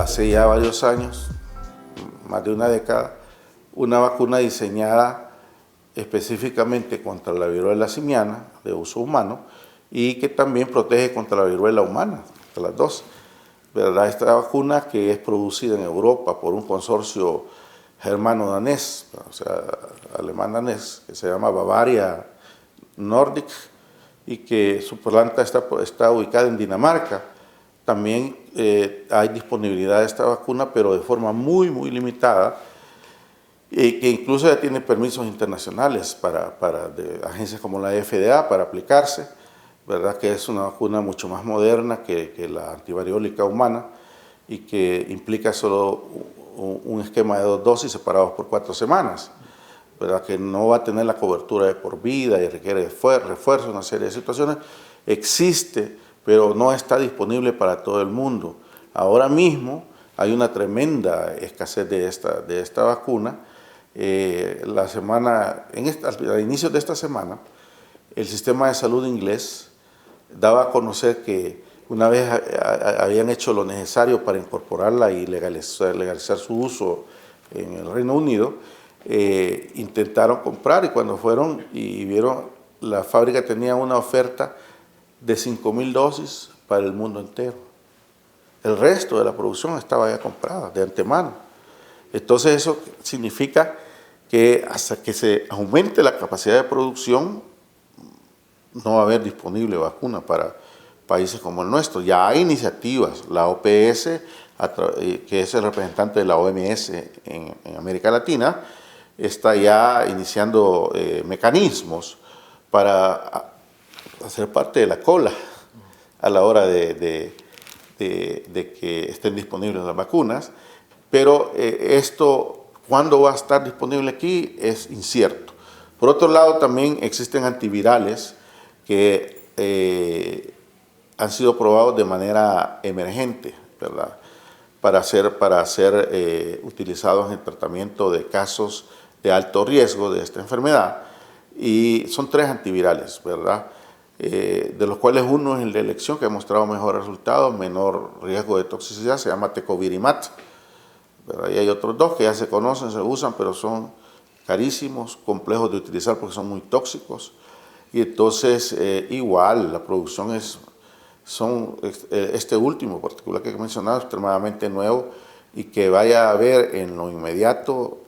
hace ya varios años, más de una década, una vacuna diseñada específicamente contra la viruela simiana de uso humano y que también protege contra la viruela humana, contra las dos. ¿Verdad? Esta vacuna, que es producida en Europa por un consorcio germano-danés, o sea, alemán-danés, que se llama Bavaria Nordic, y que su planta está ubicada en Dinamarca. También hay disponibilidad de esta vacuna, pero de forma muy, muy limitada, y que incluso ya tiene permisos internacionales de agencias como la FDA para aplicarse, ¿verdad? Que es una vacuna mucho más moderna que la antivariólica humana y que implica solo un esquema de 2 dosis separados por 4 semanas, ¿verdad? Que no va a tener la cobertura de por vida y requiere refuerzo, una serie de situaciones. Existe, pero no está disponible para todo el mundo. Ahora mismo hay una tremenda escasez de esta vacuna. Al inicio de esta semana, el sistema de salud inglés daba a conocer que una vez habían hecho lo necesario para incorporarla y legalizar su uso en el Reino Unido, intentaron comprar, y cuando fueron y vieron, la fábrica tenía una oferta de 5.000 dosis para el mundo entero. El resto de la producción estaba ya comprada de antemano. Entonces eso significa que hasta que se aumente la capacidad de producción no va a haber disponible vacuna para países como el nuestro. Ya hay iniciativas, la OPS, que es el representante de la OMS en América Latina, está ya iniciando mecanismos para hacer parte de la cola a la hora de que estén disponibles las vacunas, pero esto, ¿cuándo va a estar disponible aquí? Es incierto. Por otro lado, también existen antivirales que han sido probados de manera emergente, ¿verdad? Para ser utilizados en el tratamiento de casos de alto riesgo de esta enfermedad. Y son 3 antivirales, ¿verdad? De los cuales uno es el de elección, que ha mostrado mejores resultados, menor riesgo de toxicidad, se llama Tecovirimat, ¿verdad? Y hay otros 2 que ya se conocen, se usan, pero son carísimos, complejos de utilizar porque son muy tóxicos. Y entonces, igual, la producción este último particular que he mencionado, es extremadamente nuevo, y que vaya a haber en lo inmediato,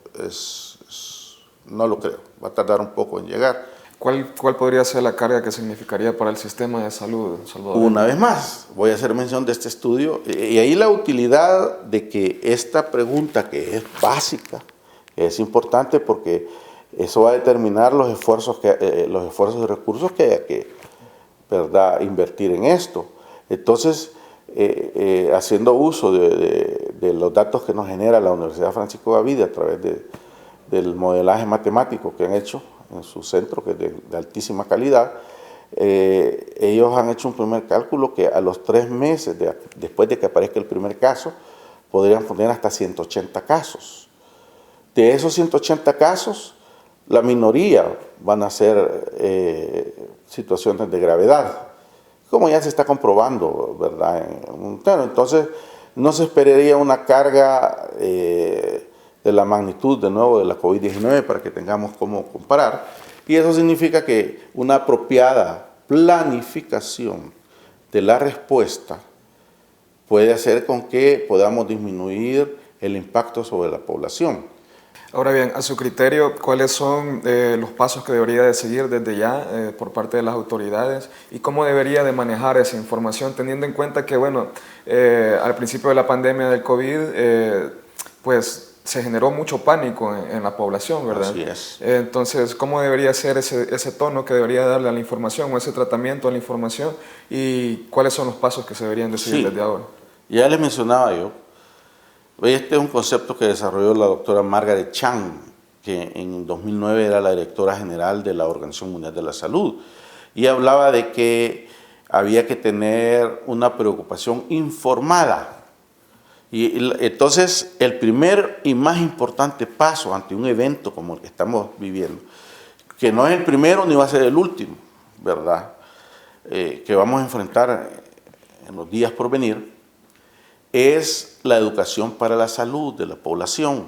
no lo creo, va a tardar un poco en llegar. ¿Cuál podría ser la carga que significaría para el sistema de salud salvadoreño? Una vez más, voy a hacer mención de este estudio, y ahí la utilidad de que esta pregunta, que es básica, es importante porque eso va a determinar los esfuerzos y recursos que haya que, ¿verdad?, invertir en esto. Entonces, haciendo uso de los datos que nos genera la Universidad Francisco Gavidia a través del modelaje matemático que han hecho en su centro, que es de altísima calidad, ellos han hecho un primer cálculo que a los 3 meses, después de que aparezca el primer caso, podrían poner hasta 180 casos. De esos 180 casos, la minoría van a ser situaciones de gravedad, como ya se está comprobando, ¿verdad? Entonces, no se esperaría una carga de la magnitud, de nuevo, de la COVID-19 para que tengamos cómo comparar. Y eso significa que una apropiada planificación de la respuesta puede hacer con que podamos disminuir el impacto sobre la población. Ahora bien, a su criterio, ¿cuáles son los pasos que debería de seguir desde ya por parte de las autoridades y cómo debería de manejar esa información, teniendo en cuenta que, bueno, al principio de la pandemia del COVID, pues se generó mucho pánico en la población, ¿verdad? Así es. Entonces, ¿cómo debería ser ese tono que debería darle a la información o ese tratamiento a la información y cuáles son los pasos que se deberían de seguir desde ahora? Ya les mencionaba yo. Este es un concepto que desarrolló la doctora Margaret Chan, que en 2009 era la directora general de la Organización Mundial de la Salud, y hablaba de que había que tener una preocupación informada. Y entonces el primer y más importante paso ante un evento como el que estamos viviendo, que no es el primero ni va a ser el último, ¿verdad?, que vamos a enfrentar en los días por venir, es la educación para la salud de la población,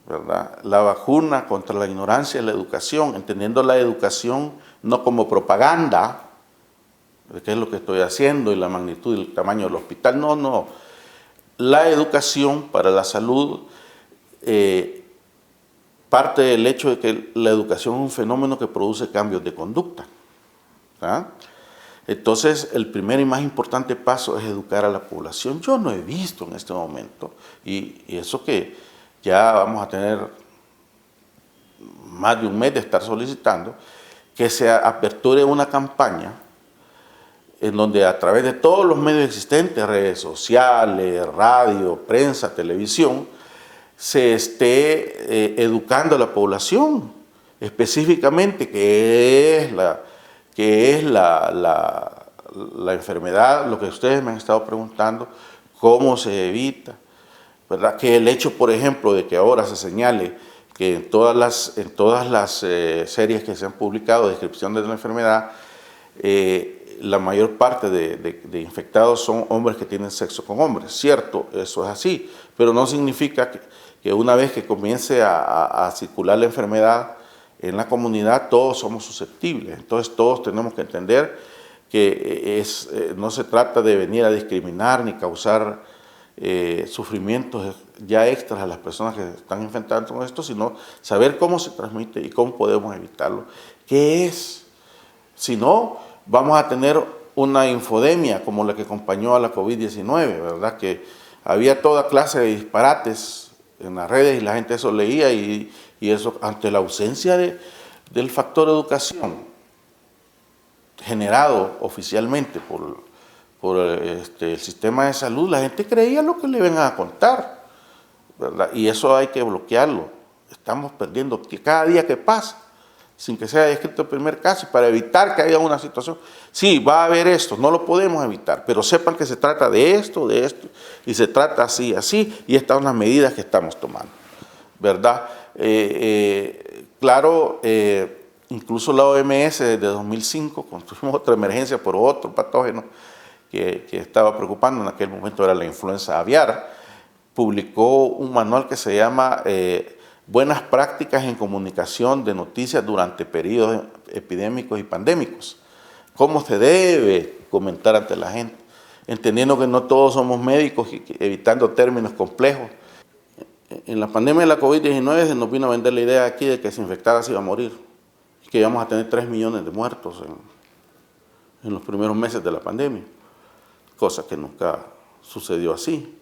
¿verdad? La vacuna contra la ignorancia es la educación, entendiendo la educación no como propaganda, de qué es lo que estoy haciendo y la magnitud y el tamaño del hospital, no. La educación para la salud parte del hecho de que la educación es un fenómeno que produce cambios de conducta, ¿verdad? Entonces, el primer y más importante paso es educar a la población. Yo no he visto en este momento, y eso que ya vamos a tener más de un mes de estar solicitando, que se aperture una campaña en donde a través de todos los medios existentes, redes sociales, radio, prensa, televisión, se esté educando a la población, específicamente qué es la enfermedad, lo que ustedes me han estado preguntando, cómo se evita, ¿verdad? Que el hecho, por ejemplo, de que ahora se señale que en todas las series que se han publicado, descripción de la enfermedad, la mayor parte de infectados son hombres que tienen sexo con hombres. Cierto, eso es así, pero no significa que una vez que comience a circular la enfermedad en la comunidad, todos somos susceptibles. Entonces todos tenemos que entender que no se trata de venir a discriminar ni causar sufrimientos ya extras a las personas que están enfrentando con esto, sino saber cómo se transmite y cómo podemos evitarlo. ¿Qué es? Si no, vamos a tener una infodemia como la que acompañó a la COVID-19, ¿verdad? Que había toda clase de disparates en las redes y la gente eso leía y eso ante la ausencia del factor educación generado oficialmente por el sistema de salud, la gente creía lo que le iban a contar, ¿verdad? Y eso hay que bloquearlo. Estamos perdiendo cada día que pasa, sin que sea descrito el primer caso, para evitar que haya una situación. Sí, va a haber esto, no lo podemos evitar, pero sepan que se trata de esto, y se trata así, y estas son las medidas que estamos tomando, ¿verdad? Claro, incluso la OMS desde 2005, cuando tuvimos otra emergencia por otro patógeno que estaba preocupando, en aquel momento era la influenza aviar, publicó un manual que se llama Buenas prácticas en comunicación de noticias durante periodos epidémicos y pandémicos. ¿Cómo se debe comentar ante la gente? Entendiendo que no todos somos médicos y evitando términos complejos. En la pandemia de la COVID-19 se nos vino a vender la idea aquí de que se infectara se iba a morir, y que íbamos a tener 3 millones de muertos en los primeros meses de la pandemia, cosa que nunca sucedió así,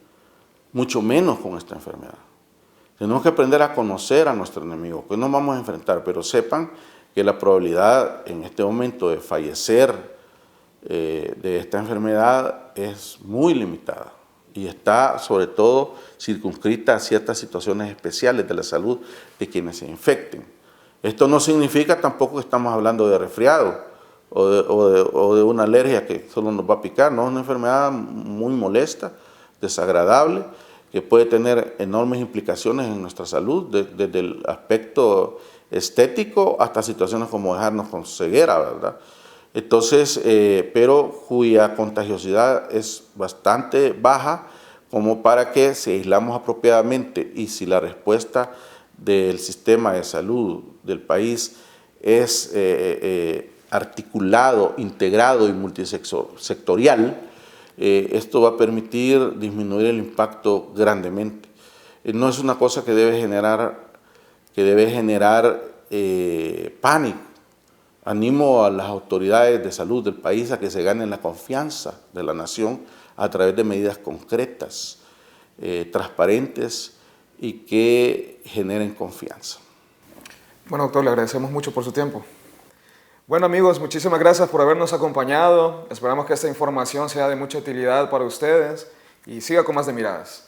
mucho menos con esta enfermedad. Tenemos que aprender a conocer a nuestro enemigo, que nos vamos a enfrentar, pero sepan que la probabilidad en este momento de fallecer de esta enfermedad es muy limitada y está sobre todo circunscrita a ciertas situaciones especiales de la salud de quienes se infecten. Esto no significa tampoco que estamos hablando de resfriado o de una alergia que solo nos va a picar, no, es una enfermedad muy molesta, desagradable, que puede tener enormes implicaciones en nuestra salud, desde el aspecto estético hasta situaciones como dejarnos con ceguera, ¿verdad? Entonces, pero cuya contagiosidad es bastante baja como para que si aislamos apropiadamente y si la respuesta del sistema de salud del país es articulado, integrado y multisectorial, esto va a permitir disminuir el impacto grandemente. No es una cosa que debe generar pánico. Animo a las autoridades de salud del país a que se ganen la confianza de la nación a través de medidas concretas, transparentes y que generen confianza. Bueno, doctor, le agradecemos mucho por su tiempo. Bueno, amigos, muchísimas gracias por habernos acompañado. Esperamos que esta información sea de mucha utilidad para ustedes y siga con más de Miradas.